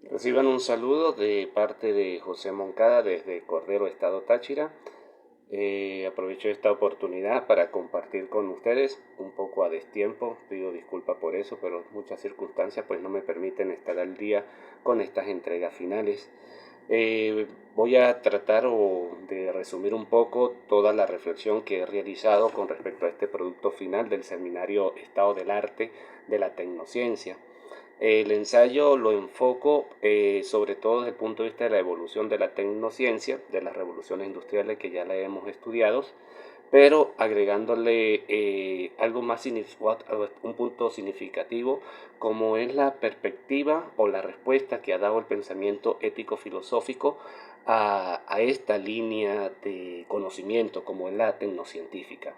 Reciban un saludo de parte de José Moncada desde Cordero, Estado Táchira. Aprovecho esta oportunidad para compartir con ustedes un poco a destiempo. Pido disculpas por eso, pero muchas circunstancias pues no me permiten estar al día con estas entregas finales. Voy a tratar de resumir un poco toda la reflexión que he realizado con respecto a este producto final del seminario Estado del Arte de la Tecnociencia. El ensayo lo enfoco sobre todo desde el punto de vista de la evolución de la tecnociencia, de las revoluciones industriales que ya la hemos estudiado, pero agregándole algo más un punto significativo, como es la perspectiva o la respuesta que ha dado el pensamiento ético-filosófico a esta línea de conocimiento, como es la tecnocientífica.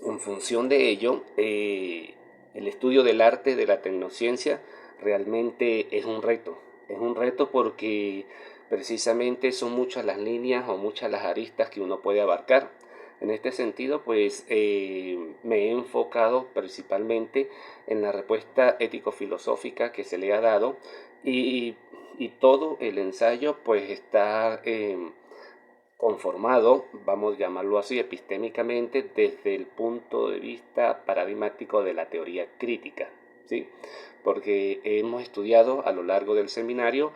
En función de ello, el estudio del arte de la tecnociencia realmente es un reto porque precisamente son muchas las líneas o muchas las aristas que uno puede abarcar. En este sentido, pues me he enfocado principalmente en la respuesta ético-filosófica que se le ha dado y, y todo el ensayo pues está conformado, vamos a llamarlo así, epistémicamente desde el punto de vista paradigmático de la teoría crítica, ¿sí? Porque hemos estudiado a lo largo del seminario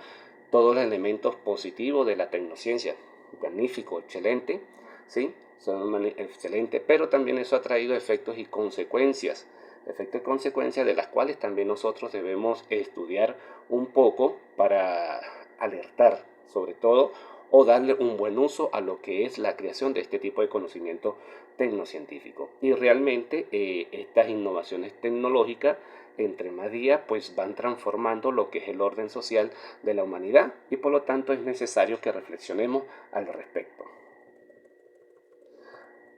todos los elementos positivos de la tecnociencia, magnífico, excelente, ¿sí? Son excelentes, pero también eso ha traído efectos y consecuencias de las cuales también nosotros debemos estudiar un poco para alertar, sobre todo, o darle un buen uso a lo que es la creación de este tipo de conocimiento tecnocientífico. Y realmente estas innovaciones tecnológicas, entre más días, pues van transformando lo que es el orden social de la humanidad y por lo tanto es necesario que reflexionemos al respecto.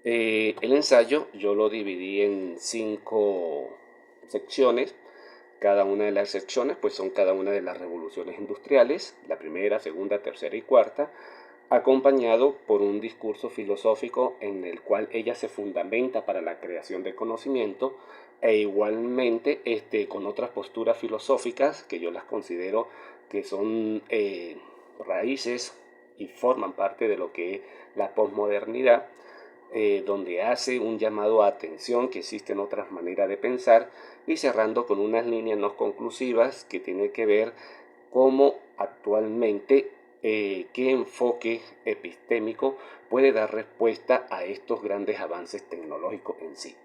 El ensayo yo lo dividí en 5 secciones. Cada una de las secciones pues son cada una de las revoluciones industriales, la primera, segunda, tercera y cuarta, acompañado por un discurso filosófico en el cual ella se fundamenta para la creación de conocimiento e igualmente con otras posturas filosóficas que yo las considero que son raíces y forman parte de lo que es la posmodernidad, donde hace un llamado a atención que existen otras maneras de pensar y cerrando con unas líneas no conclusivas que tiene que ver cómo actualmente qué enfoque epistémico puede dar respuesta a estos grandes avances tecnológicos en sí.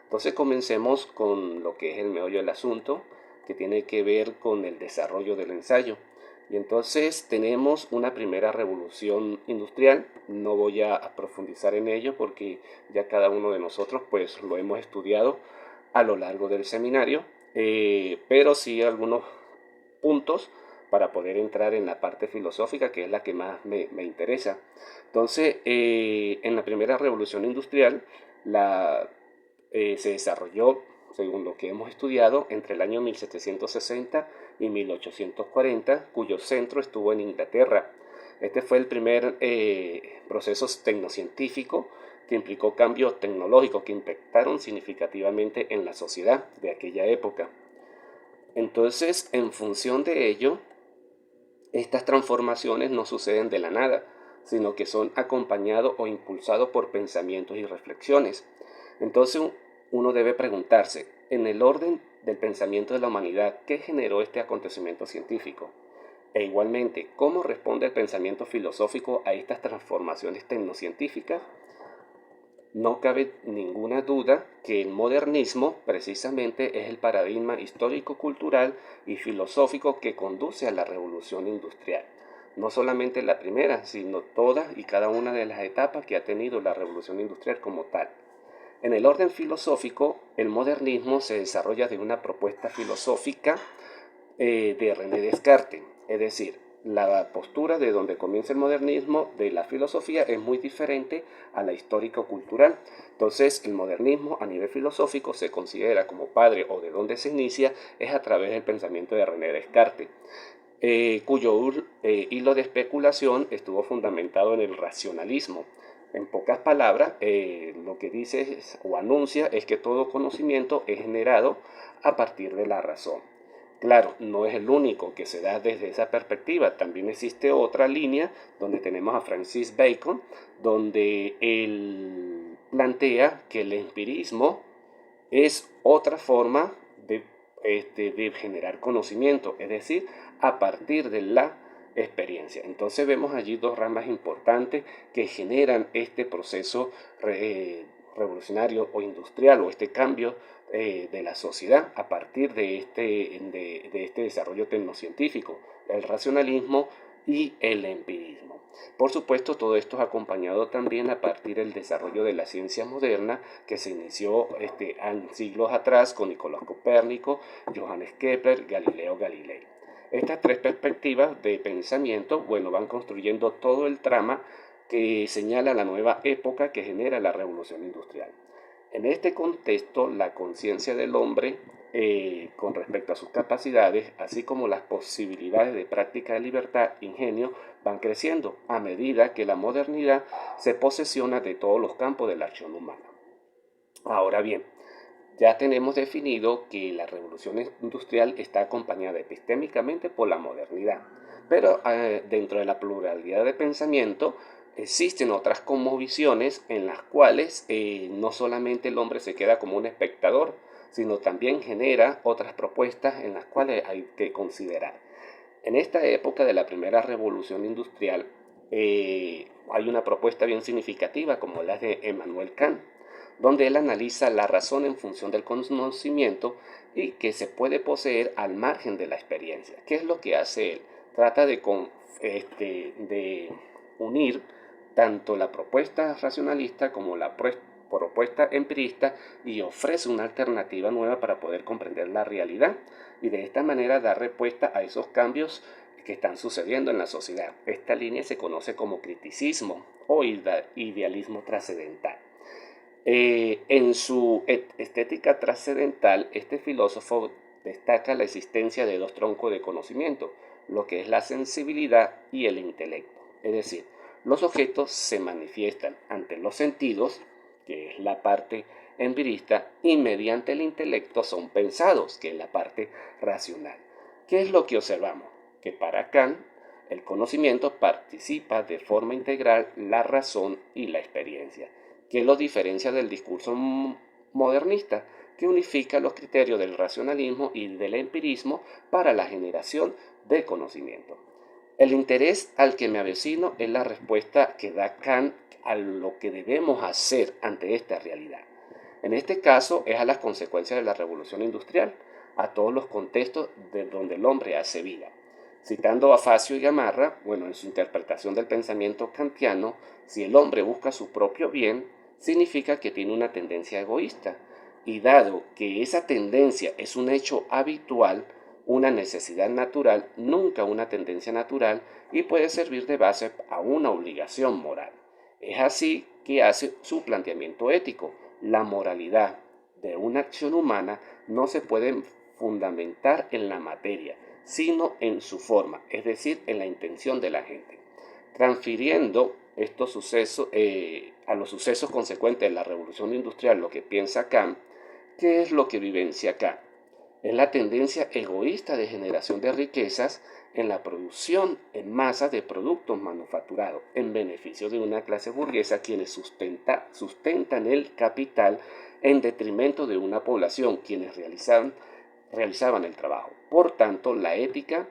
Entonces comencemos con lo que es el meollo del asunto, que tiene que ver con el desarrollo del ensayo. Y entonces tenemos una primera revolución industrial. No voy a profundizar en ello porque ya cada uno de nosotros pues lo hemos estudiado a lo largo del seminario, pero sí algunos puntos para poder entrar en la parte filosófica, que es la que más me interesa. Entonces, en la primera revolución industrial, se desarrolló, según lo que hemos estudiado, entre el año 1760 y 1840, cuyo centro estuvo en Inglaterra. Este fue el primer proceso tecnocientífico que implicó cambios tecnológicos que impactaron significativamente en la sociedad de aquella época. Entonces, en función de ello, estas transformaciones no suceden de la nada, sino que son acompañados o impulsados por pensamientos y reflexiones. Entonces, uno debe preguntarse, en el orden del pensamiento de la humanidad, ¿qué generó este acontecimiento científico? E igualmente, ¿cómo responde el pensamiento filosófico a estas transformaciones tecnocientíficas? No cabe ninguna duda que el modernismo precisamente es el paradigma histórico-cultural y filosófico que conduce a la revolución industrial. No solamente la primera, sino todas y cada una de las etapas que ha tenido la revolución industrial como tal. En el orden filosófico, el modernismo se desarrolla de una propuesta filosófica de René Descartes, es decir, la postura de donde comienza el modernismo de la filosofía es muy diferente a la histórico-cultural. Entonces, el modernismo a nivel filosófico se considera como padre o de donde se inicia es a través del pensamiento de René Descartes, cuyo hilo de especulación estuvo fundamentado en el racionalismo. En pocas palabras, lo que dice o anuncia es que todo conocimiento es generado a partir de la razón. Claro, no es el único que se da desde esa perspectiva. También existe otra línea donde tenemos a Francis Bacon, donde él plantea que el empirismo es otra forma de generar conocimiento, es decir, a partir de la experiencia. Entonces vemos allí dos ramas importantes que generan este proceso revolucionario o industrial o este cambio de la sociedad a partir de este desarrollo tecnocientífico, el racionalismo y el empirismo. Por supuesto, todo esto es acompañado también a partir del desarrollo de la ciencia moderna que se inició siglos atrás con Nicolás Copérnico, Johannes Kepler, Galileo Galilei. Estas tres perspectivas de pensamiento, bueno, van construyendo todo el trama que señala la nueva época que genera la revolución industrial. En este contexto, la conciencia del hombre con respecto a sus capacidades, así como las posibilidades de práctica de libertad e ingenio, van creciendo a medida que la modernidad se posesiona de todos los campos de la acción humana. Ahora bien, ya tenemos definido que la revolución industrial está acompañada epistémicamente por la modernidad, pero dentro de la pluralidad de pensamiento existen otras cosmovisiones en las cuales no solamente el hombre se queda como un espectador, sino también genera otras propuestas en las cuales hay que considerar. En esta época de la primera revolución industrial hay una propuesta bien significativa como la de Emmanuel Kant, donde él analiza la razón en función del conocimiento y que se puede poseer al margen de la experiencia. ¿Qué es lo que hace él? Trata de unir tanto la propuesta racionalista como la propuesta empirista y ofrece una alternativa nueva para poder comprender la realidad y de esta manera dar respuesta a esos cambios que están sucediendo en la sociedad. Esta línea se conoce como criticismo o idealismo trascendental. En su estética trascendental, este filósofo destaca la existencia de dos troncos de conocimiento, lo que es la sensibilidad y el intelecto. Es decir, los objetos se manifiestan ante los sentidos, que es la parte empirista, y mediante el intelecto son pensados, que es la parte racional. ¿Qué es lo que observamos? Que para Kant el conocimiento participa de forma integral la razón y la experiencia, que lo diferencia del discurso modernista, que unifica los criterios del racionalismo y del empirismo para la generación de conocimiento. El interés al que me avecino es la respuesta que da Kant a lo que debemos hacer ante esta realidad. En este caso es a las consecuencias de la revolución industrial, a todos los contextos de donde el hombre hace vida. Citando a Facio y Gamarra, bueno, en su interpretación del pensamiento kantiano, si el hombre busca su propio bien, significa que tiene una tendencia egoísta. Y dado que esa tendencia es un hecho habitual, una necesidad natural, nunca una tendencia natural, y puede servir de base a una obligación moral. Es así que hace su planteamiento ético. La moralidad de una acción humana no se puede fundamentar en la materia, sino en su forma, es decir, en la intención de la gente. Transfiriendo estos sucesos a los sucesos consecuentes de la revolución industrial, lo que piensa Kant, ¿qué es lo que vivencia Kant? Es la tendencia egoísta de generación de riquezas en la producción en masa de productos manufacturados en beneficio de una clase burguesa quienes sustentan el capital en detrimento de una población quienes realizaban el trabajo. Por tanto, la ética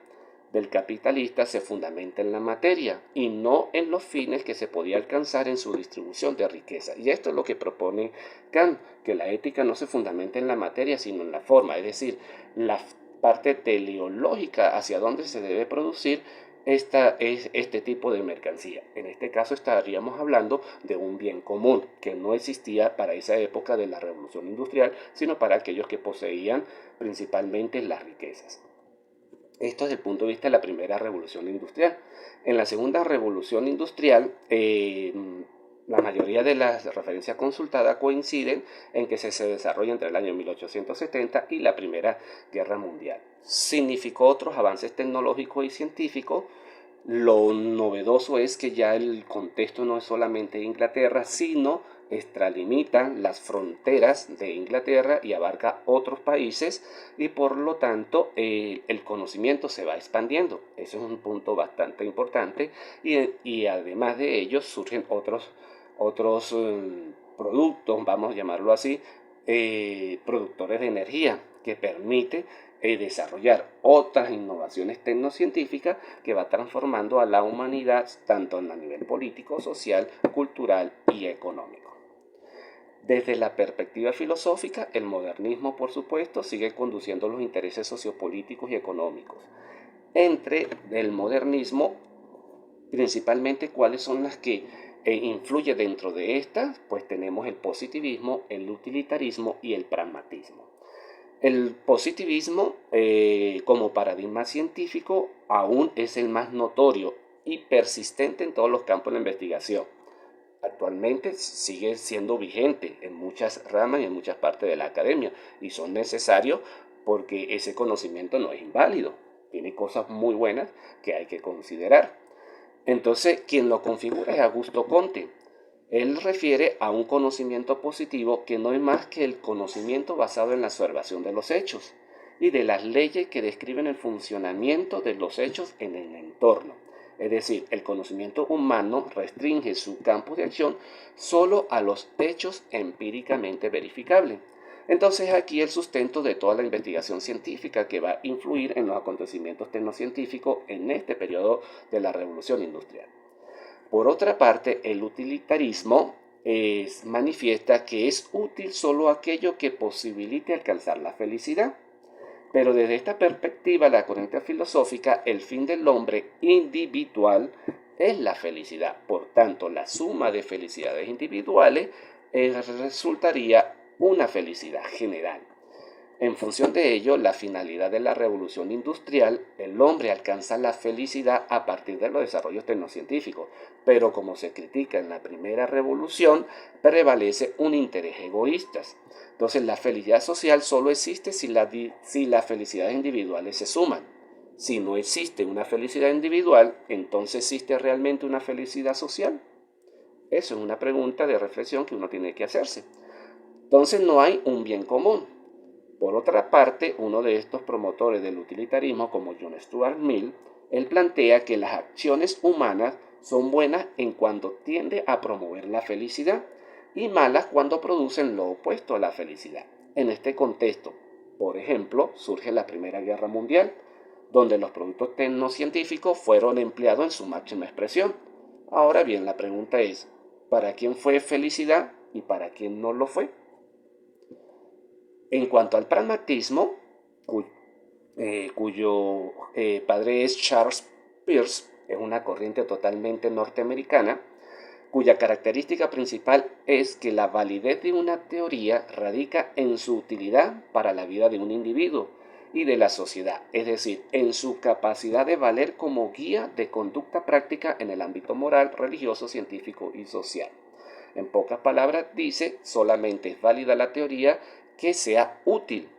del capitalista se fundamenta en la materia y no en los fines que se podía alcanzar en su distribución de riqueza. Y esto es lo que propone Kant, que la ética no se fundamenta en la materia, sino en la forma, es decir, la parte teleológica hacia dónde se debe producir este tipo de mercancía. En este caso estaríamos hablando de un bien común que no existía para esa época de la revolución industrial, sino para aquellos que poseían principalmente las riquezas. Esto desde el punto de vista de la primera revolución industrial. En la segunda revolución industrial, la mayoría de las referencias consultadas coinciden en que se desarrolla entre el año 1870 y la Primera Guerra Mundial. Significó otros avances tecnológicos y científicos, Lo novedoso es que ya el contexto no es solamente Inglaterra, sino extralimita las fronteras de Inglaterra y abarca otros países y por lo tanto el conocimiento se va expandiendo. Eso es un punto bastante importante y además de ello surgen otros productos, vamos a llamarlo así, productores de energía que permite desarrollar otras innovaciones tecnocientíficas que va transformando a la humanidad tanto a nivel político, social, cultural y económico. Desde la perspectiva filosófica, el modernismo, por supuesto, sigue conduciendo los intereses sociopolíticos y económicos. Entre el modernismo, principalmente, ¿cuáles son las que influyen dentro de estas? Pues tenemos el positivismo, el utilitarismo y el pragmatismo. El positivismo como paradigma científico aún es el más notorio y persistente en todos los campos de la investigación. Actualmente sigue siendo vigente en muchas ramas y en muchas partes de la academia y son necesarios porque ese conocimiento no es inválido, tiene cosas muy buenas que hay que considerar. Entonces, quien lo configura es Augusto Comte. Él refiere a un conocimiento positivo que no es más que el conocimiento basado en la observación de los hechos y de las leyes que describen el funcionamiento de los hechos en el entorno. Es decir, el conocimiento humano restringe su campo de acción solo a los hechos empíricamente verificables. Entonces aquí el sustento de toda la investigación científica que va a influir en los acontecimientos tecnocientíficos en este periodo de la Revolución Industrial. Por otra parte, el utilitarismo manifiesta que es útil solo aquello que posibilite alcanzar la felicidad. Pero desde esta perspectiva, la corriente filosófica, el fin del hombre individual es la felicidad. Por tanto, la suma de felicidades individuales resultaría una felicidad general. En función de ello, la finalidad de la revolución industrial, el hombre alcanza la felicidad a partir de los desarrollos tecnocientíficos, pero como se critica en la primera revolución, prevalece un interés egoísta. Entonces, la felicidad social solo existe si las felicidades individuales se suman. Si no existe una felicidad individual, entonces ¿existe realmente una felicidad social? Eso es una pregunta de reflexión que uno tiene que hacerse. Entonces no hay un bien común. Por otra parte, uno de estos promotores del utilitarismo, como John Stuart Mill, él plantea que las acciones humanas son buenas en cuanto tiende a promover la felicidad y malas cuando producen lo opuesto a la felicidad. En este contexto, por ejemplo, surge la Primera Guerra Mundial, donde los productos tecnocientíficos fueron empleados en su máxima expresión. Ahora bien, la pregunta es, ¿para quién fue felicidad y para quién no lo fue? En cuanto al pragmatismo, cuyo padre es Charles Peirce, es una corriente totalmente norteamericana, cuya característica principal es que la validez de una teoría radica en su utilidad para la vida de un individuo y de la sociedad, es decir, en su capacidad de valer como guía de conducta práctica en el ámbito moral, religioso, científico y social. En pocas palabras, dice, solamente es válida la teoría que sea útil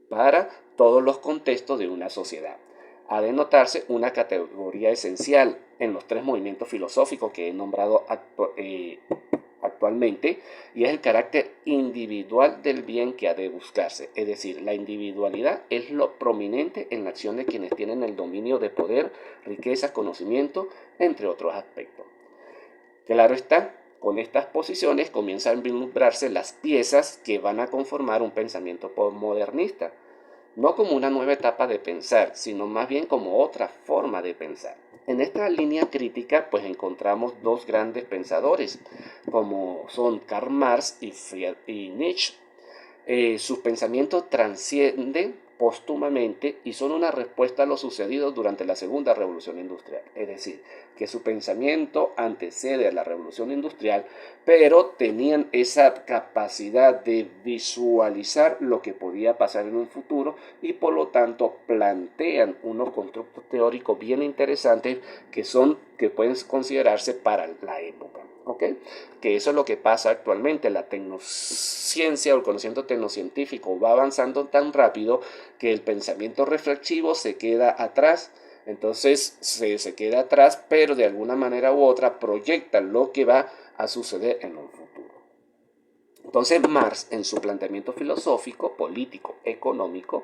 para todos los contextos de una sociedad. Ha de notarse una categoría esencial en los tres movimientos filosóficos que he nombrado actualmente, y es el carácter individual del bien que ha de buscarse. Es decir, la individualidad es lo prominente en la acción de quienes tienen el dominio de poder, riqueza, conocimiento, entre otros aspectos. Claro está, con estas posiciones comienzan a vislumbrarse las piezas que van a conformar un pensamiento postmodernista, no como una nueva etapa de pensar, sino más bien como otra forma de pensar. En esta línea crítica pues encontramos dos grandes pensadores, como son Karl Marx y Nietzsche. Sus pensamientos trascienden póstumamente y son una respuesta a lo sucedido durante la segunda revolución industrial. Es decir, que su pensamiento antecede a la revolución industrial, pero tenían esa capacidad de visualizar lo que podía pasar en un futuro y por lo tanto plantean unos constructos teóricos bien interesantes que pueden considerarse para la época. ¿Okay? Que eso es lo que pasa actualmente. La tecnociencia o el conocimiento tecnocientífico va avanzando tan rápido que el pensamiento reflexivo se queda atrás Entonces se queda atrás, pero de alguna manera u otra proyecta lo que va a suceder en un futuro. Entonces Marx, en su planteamiento filosófico, político, económico,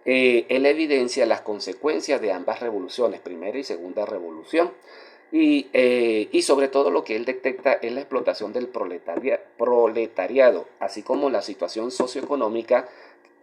él evidencia las consecuencias de ambas revoluciones, primera y segunda revolución, y sobre todo lo que él detecta es la explotación del proletariado, así como la situación socioeconómica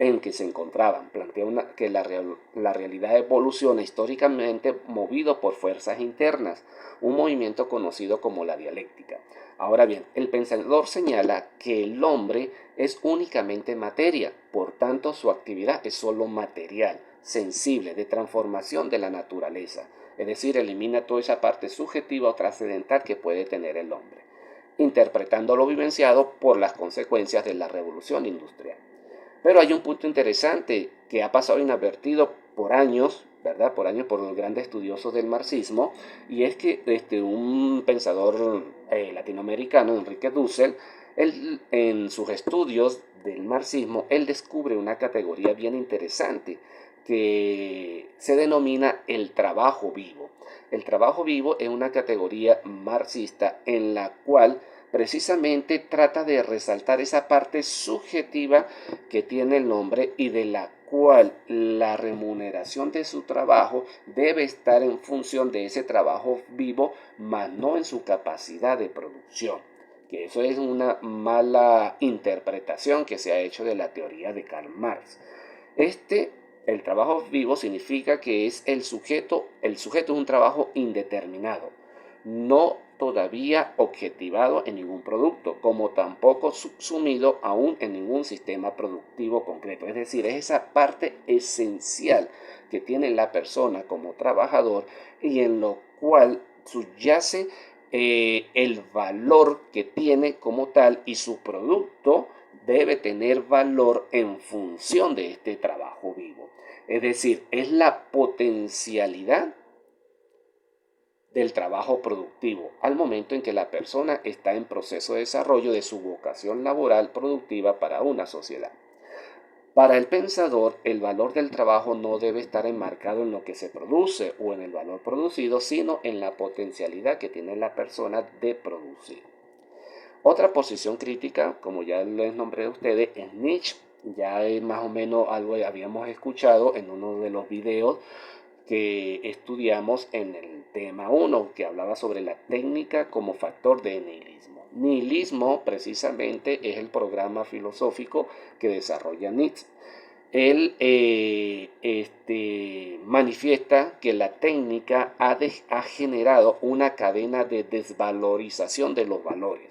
en que se encontraban. Plantea que la realidad evoluciona históricamente movido por fuerzas internas, un movimiento conocido como la dialéctica. Ahora bien, el pensador señala que el hombre es únicamente materia, por tanto su actividad es solo material, sensible, de transformación de la naturaleza, es decir, elimina toda esa parte subjetiva o trascendental que puede tener el hombre, interpretando lo vivenciado por las consecuencias de la revolución industrial. Pero hay un punto interesante que ha pasado inadvertido por años, ¿verdad? Por años por los grandes estudiosos del marxismo, y es que un pensador latinoamericano, Enrique Dussel, él, en sus estudios del marxismo, él descubre una categoría bien interesante que se denomina el trabajo vivo. El trabajo vivo es una categoría marxista en la cual precisamente trata de resaltar esa parte subjetiva que tiene el hombre y de la cual la remuneración de su trabajo debe estar en función de ese trabajo vivo, más no en su capacidad de producción. Que eso es una mala interpretación que se ha hecho de la teoría de Karl Marx. El trabajo vivo significa que es el sujeto es un trabajo indeterminado, no todavía objetivado en ningún producto, como tampoco subsumido aún en ningún sistema productivo concreto. Es decir, es esa parte esencial que tiene la persona como trabajador y en lo cual subyace el valor que tiene como tal, y su producto debe tener valor en función de este trabajo vivo. Es decir, es la potencialidad del trabajo productivo al momento en que la persona está en proceso de desarrollo de su vocación laboral productiva para una sociedad. Para el pensador, el valor del trabajo no debe estar enmarcado en lo que se produce o en el valor producido, sino en la potencialidad que tiene la persona de producir. Otra posición crítica, como ya les nombré a ustedes, es Nietzsche. Ya es más o menos algo que habíamos escuchado en uno de los videos que estudiamos en el tema 1, que hablaba sobre la técnica como factor de nihilismo. Nihilismo precisamente es el programa filosófico que desarrolla Nietzsche. Él manifiesta que la técnica ha generado una cadena de desvalorización de los valores.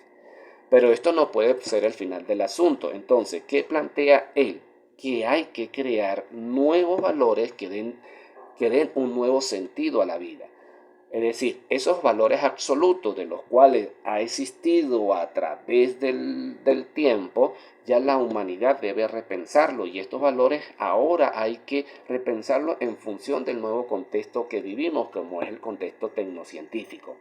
Pero esto no puede ser el final del asunto. Entonces, ¿qué plantea él? Que hay que crear nuevos valores que den un nuevo sentido a la vida. Es decir, esos valores absolutos de los cuales ha existido a través del tiempo, ya la humanidad debe repensarlo, y estos valores ahora hay que repensarlos en función del nuevo contexto que vivimos, como es el contexto tecnocientífico.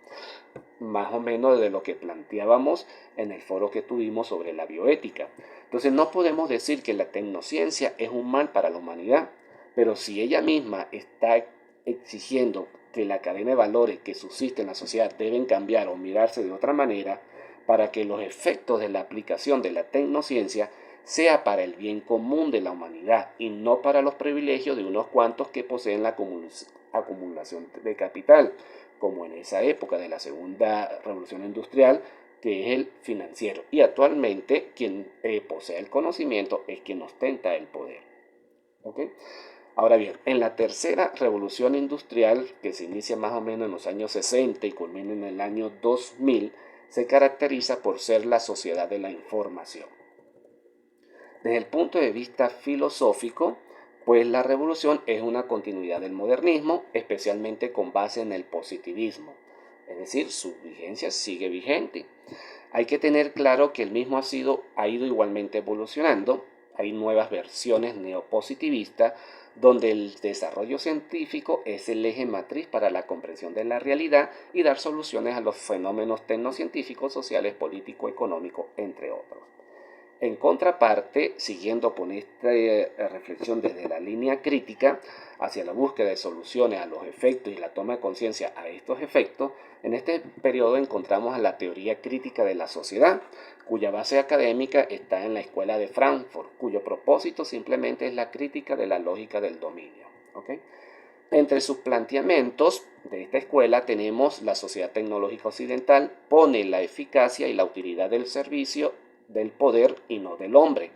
Más o menos de lo que planteábamos en el foro que tuvimos sobre la bioética. Entonces no podemos decir que la tecnociencia es un mal para la humanidad, pero si ella misma está exigiendo que la cadena de valores que subsiste en la sociedad deben cambiar o mirarse de otra manera para que los efectos de la aplicación de la tecnociencia sea para el bien común de la humanidad y no para los privilegios de unos cuantos que poseen la acumulación de capital, como en esa época de la segunda revolución industrial, que es el financiero. Y actualmente quien posee el conocimiento es quien ostenta el poder. ¿Okay? Ahora bien, en la tercera revolución industrial, que se inicia más o menos en los años 60 y culmina en el año 2000, se caracteriza por ser la sociedad de la información. Desde el punto de vista filosófico, pues la revolución es una continuidad del modernismo, especialmente con base en el positivismo. Es decir, su vigencia sigue vigente. Hay que tener claro que el mismo ha ido igualmente evolucionando. Hay nuevas versiones neopositivistas donde el desarrollo científico es el eje matriz para la comprensión de la realidad y dar soluciones a los fenómenos tecnocientíficos, sociales, políticos, económicos, entre otros. En contraparte, siguiendo con esta reflexión desde la línea crítica, hacia la búsqueda de soluciones a los efectos y la toma de conciencia a estos efectos, en este periodo encontramos a la teoría crítica de la sociedad, cuya base académica está en la Escuela de Frankfurt, cuyo propósito simplemente es la crítica de la lógica del dominio. ¿Okay? Entre sus planteamientos de esta escuela tenemos la sociedad tecnológica occidental pone la eficacia y la utilidad del servicio del poder y no del hombre.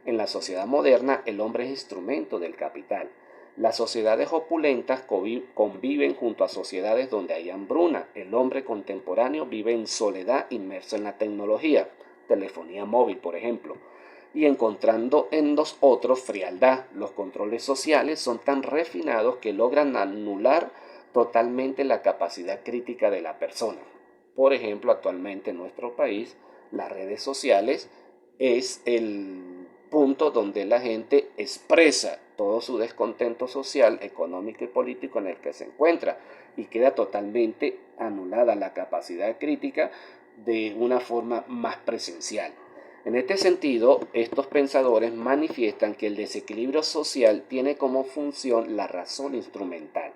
En la sociedad moderna el hombre es instrumento del capital. Las sociedades opulentas conviven junto a sociedades donde hay hambruna. El hombre contemporáneo vive en soledad inmerso en la tecnología, telefonía móvil por ejemplo, y encontrando en los otros frialdad. Los controles sociales son tan refinados que logran anular totalmente la capacidad crítica de la persona. Por ejemplo, actualmente en nuestro país, las redes sociales es el punto donde la gente expresa todo su descontento social, económico y político en el que se encuentra y queda totalmente anulada la capacidad crítica de una forma más presencial. En este sentido, estos pensadores manifiestan que el desequilibrio social tiene como función la razón instrumental,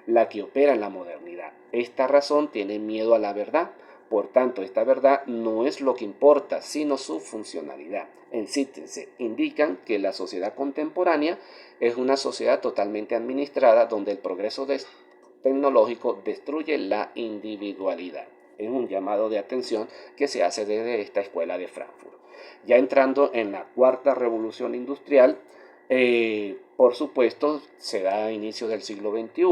la que opera en la modernidad. Esta razón tiene miedo a la verdad, por tanto, esta verdad no es lo que importa, sino su funcionalidad. En síntesis, indican que la sociedad contemporánea es una sociedad totalmente administrada donde el progreso tecnológico destruye la individualidad. Es un llamado de atención que se hace desde esta escuela de Frankfurt. Ya entrando en la cuarta revolución industrial, por supuesto, se da a inicios del siglo XXI.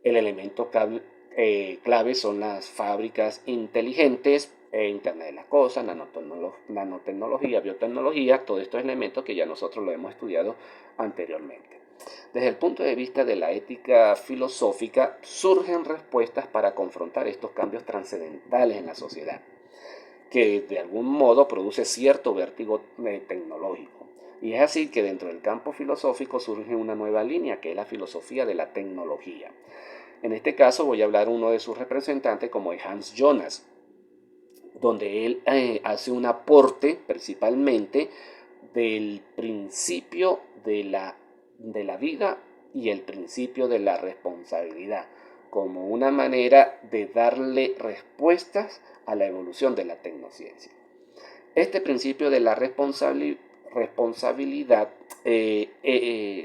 El elemento clave son las fábricas inteligentes, Internet de las cosas, nanotecnología, biotecnología, todos estos elementos que ya nosotros lo hemos estudiado anteriormente. Desde el punto de vista de la ética filosófica, surgen respuestas para confrontar estos cambios trascendentales en la sociedad, que de algún modo produce cierto vértigo tecnológico. Y es así que dentro del campo filosófico surge una nueva línea, que es la filosofía de la tecnología. En este caso voy a hablar uno de sus representantes, como es Hans Jonas, donde él hace un aporte principalmente del principio de la vida y el principio de la responsabilidad, como una manera de darle respuestas a la evolución de la tecnociencia. Este principio de la responsabilidad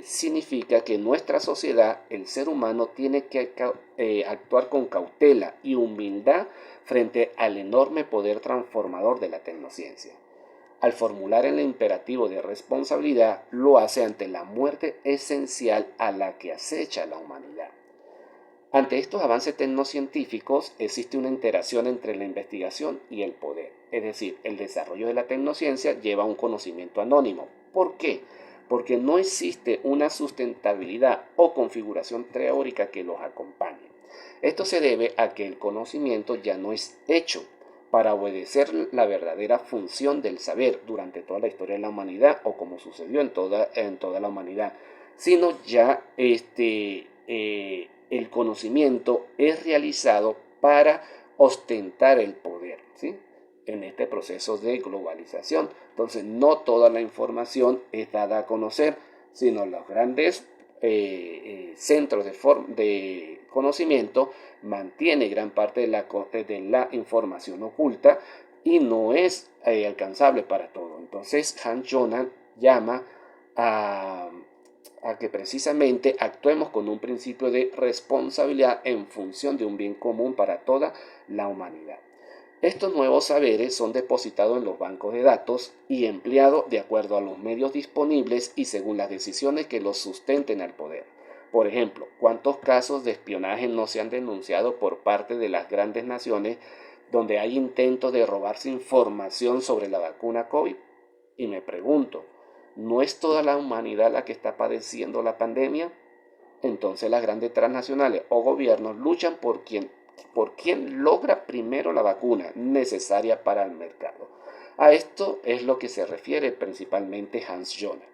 significa que nuestra sociedad, el ser humano, tiene que actuar con cautela y humildad frente al enorme poder transformador de la tecnociencia. Al formular el imperativo de responsabilidad, lo hace ante la muerte esencial a la que acecha la humanidad. Ante estos avances tecnocientíficos existe una interacción entre la investigación y el poder, es decir, el desarrollo de la tecnociencia lleva a un conocimiento anónimo. ¿Por qué? Porque no existe una sustentabilidad o configuración teórica que los acompañe. Esto se debe a que el conocimiento ya no es hecho para obedecer la verdadera función del saber durante toda la historia de la humanidad o como sucedió en toda la humanidad, sino ya el conocimiento es realizado para ostentar el poder, ¿sí? En este proceso de globalización. Entonces, no toda la información es dada a conocer, sino los grandes centros de conocimiento mantiene gran parte de la información oculta y no es alcanzable para todo. Entonces, Hans Jonas llama a que precisamente actuemos con un principio de responsabilidad en función de un bien común para toda la humanidad. Estos nuevos saberes son depositados en los bancos de datos y empleados de acuerdo a los medios disponibles y según las decisiones que los sustenten al poder. Por ejemplo, ¿cuántos casos de espionaje no se han denunciado por parte de las grandes naciones donde hay intentos de robarse información sobre la vacuna COVID? Y me pregunto, ¿no es toda la humanidad la que está padeciendo la pandemia? Entonces las grandes transnacionales o gobiernos luchan por quien logra primero la vacuna necesaria para el mercado. A esto es lo que se refiere principalmente Hans Jonas.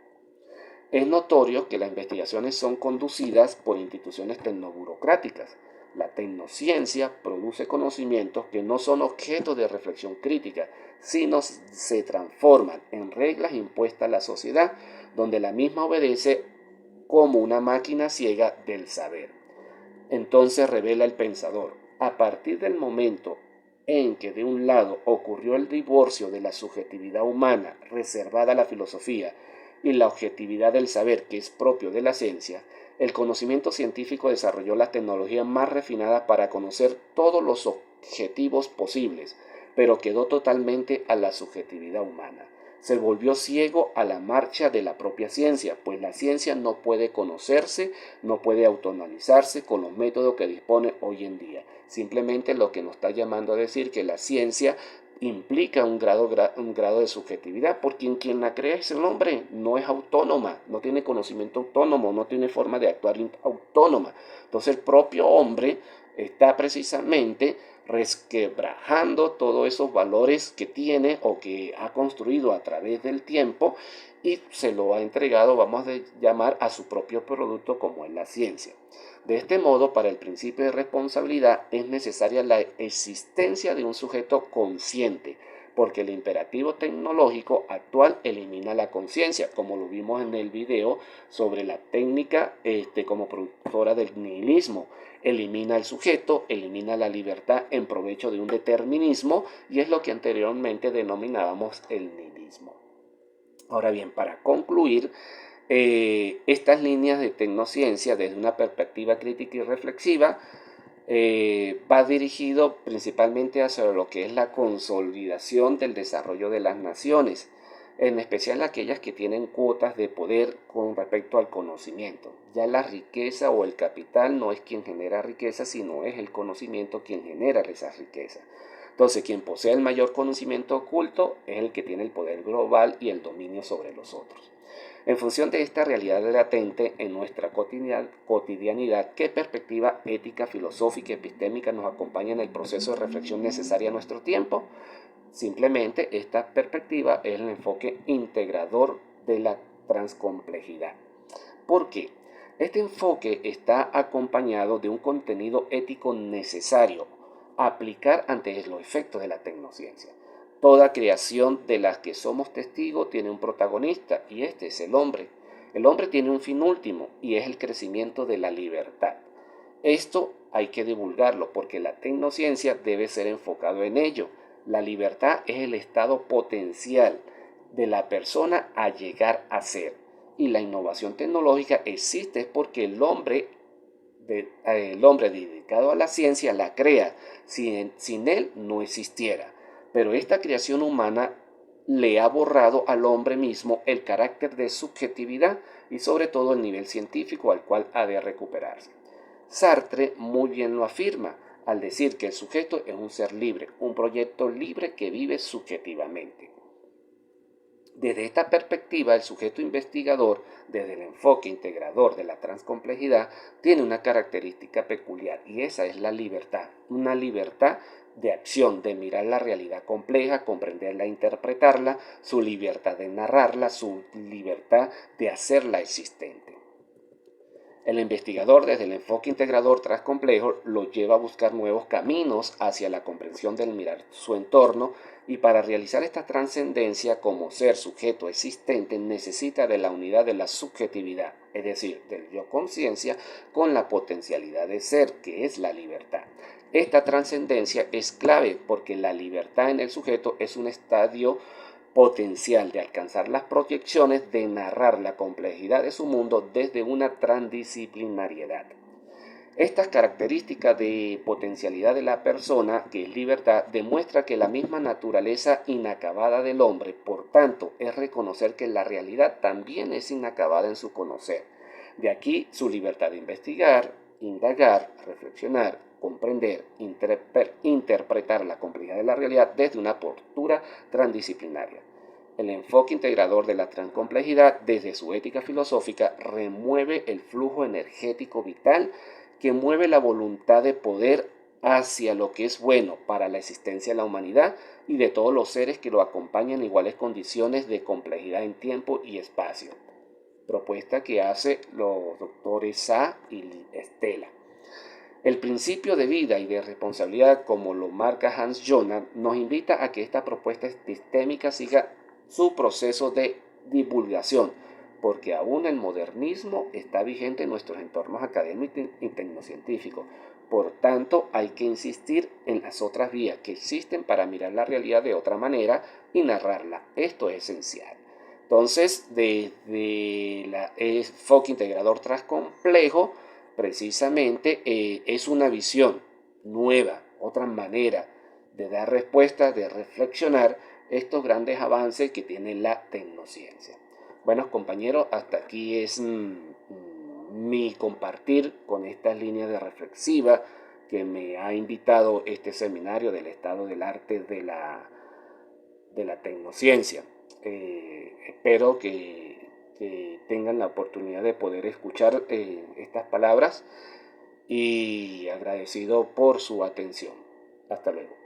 Es notorio que las investigaciones son conducidas por instituciones tecnoburocráticas. La tecnociencia produce conocimientos que no son objeto de reflexión crítica, sino se transforman en reglas impuestas a la sociedad, donde la misma obedece como una máquina ciega del saber. Entonces revela el pensador, a partir del momento en que de un lado ocurrió el divorcio de la subjetividad humana reservada a la filosofía y la objetividad del saber que es propio de la ciencia, el conocimiento científico desarrolló la tecnología más refinada para conocer todos los objetivos posibles, pero quedó totalmente a la subjetividad humana. Se volvió ciego a la marcha de la propia ciencia, pues la ciencia no puede conocerse, no puede autoanalizarse con los métodos que dispone hoy en día. Simplemente lo que nos está llamando a decir que la ciencia implica un grado de subjetividad, porque quien la crea es el hombre, no es autónoma, no tiene conocimiento autónomo, no tiene forma de actuar autónoma. Entonces el propio hombre está precisamente resquebrajando todos esos valores que tiene o que ha construido a través del tiempo y se lo ha entregado, vamos a llamar, a su propio producto como es la ciencia. De este modo, para el principio de responsabilidad es necesaria la existencia de un sujeto consciente, porque el imperativo tecnológico actual elimina la conciencia, como lo vimos en el video sobre la técnica como productora del nihilismo. Elimina el sujeto, elimina la libertad en provecho de un determinismo, y es lo que anteriormente denominábamos el nihilismo. Ahora bien, para concluir, estas líneas de tecnociencia desde una perspectiva crítica y reflexiva va dirigido principalmente hacia lo que es la consolidación del desarrollo de las naciones, en especial aquellas que tienen cuotas de poder con respecto al conocimiento. Ya la riqueza o el capital no es quien genera riqueza, sino es el conocimiento quien genera esa riqueza. Entonces, quien posee el mayor conocimiento oculto es el que tiene el poder global y el dominio sobre los otros. En función de esta realidad latente en nuestra cotidianidad, ¿qué perspectiva ética, filosófica y epistémica nos acompaña en el proceso de reflexión necesaria a nuestro tiempo? Simplemente esta perspectiva es el enfoque integrador de la transcomplejidad. ¿Por qué? Este enfoque está acompañado de un contenido ético necesario a aplicar ante los efectos de la tecnociencia. Toda creación de la que somos testigos tiene un protagonista, y este es el hombre. El hombre tiene un fin último, y es el crecimiento de la libertad. Esto hay que divulgarlo, porque la tecnociencia debe ser enfocado en ello. La libertad es el estado potencial de la persona a llegar a ser. Y la innovación tecnológica existe porque el hombre dedicado a la ciencia la crea. Sin él no existiera. Pero esta creación humana le ha borrado al hombre mismo el carácter de subjetividad y sobre todo el nivel científico al cual ha de recuperarse. Sartre muy bien lo afirma al decir que el sujeto es un ser libre, un proyecto libre que vive subjetivamente. Desde esta perspectiva, el sujeto investigador, desde el enfoque integrador de la transcomplejidad, tiene una característica peculiar, y esa es la libertad, una libertad de acción, de mirar la realidad compleja, comprenderla, interpretarla, su libertad de narrarla, su libertad de hacerla existente. El investigador, desde el enfoque integrador transcomplejo, lo lleva a buscar nuevos caminos hacia la comprensión del mirar su entorno, y para realizar esta trascendencia como ser sujeto existente necesita de la unidad de la subjetividad, es decir, del yo conciencia, con la potencialidad de ser, que es la libertad. Esta trascendencia es clave porque la libertad en el sujeto es un estadio potencial de alcanzar las proyecciones de narrar la complejidad de su mundo desde una transdisciplinariedad. Estas características de potencialidad de la persona, que es libertad, demuestra que la misma naturaleza inacabada del hombre, por tanto, es reconocer que la realidad también es inacabada en su conocer. De aquí su libertad de investigar, indagar, reflexionar, comprender, interpretar la complejidad de la realidad desde una postura transdisciplinaria. El enfoque integrador de la transcomplejidad, desde su ética filosófica, remueve el flujo energético vital que mueve la voluntad de poder hacia lo que es bueno para la existencia de la humanidad y de todos los seres que lo acompañan en iguales condiciones de complejidad en tiempo y espacio. Propuesta que hace los doctores Sa y Stella. El principio de vida y de responsabilidad, como lo marca Hans Jonas, nos invita a que esta propuesta epistémica siga su proceso de divulgación, porque aún el modernismo está vigente en nuestros entornos académicos y tecnocientíficos. Por tanto, hay que insistir en las otras vías que existen para mirar la realidad de otra manera y narrarla. Esto es esencial. Entonces, desde la enfoque integrador tras complejo, precisamente es una visión nueva, otra manera de dar respuesta, de reflexionar estos grandes avances que tiene la tecnociencia. Bueno, compañeros, hasta aquí es mi compartir con estas líneas de reflexiva que me ha invitado este seminario del estado del arte de la tecnociencia. Espero que tengan la oportunidad de poder escuchar estas palabras y agradecido por su atención. Hasta luego.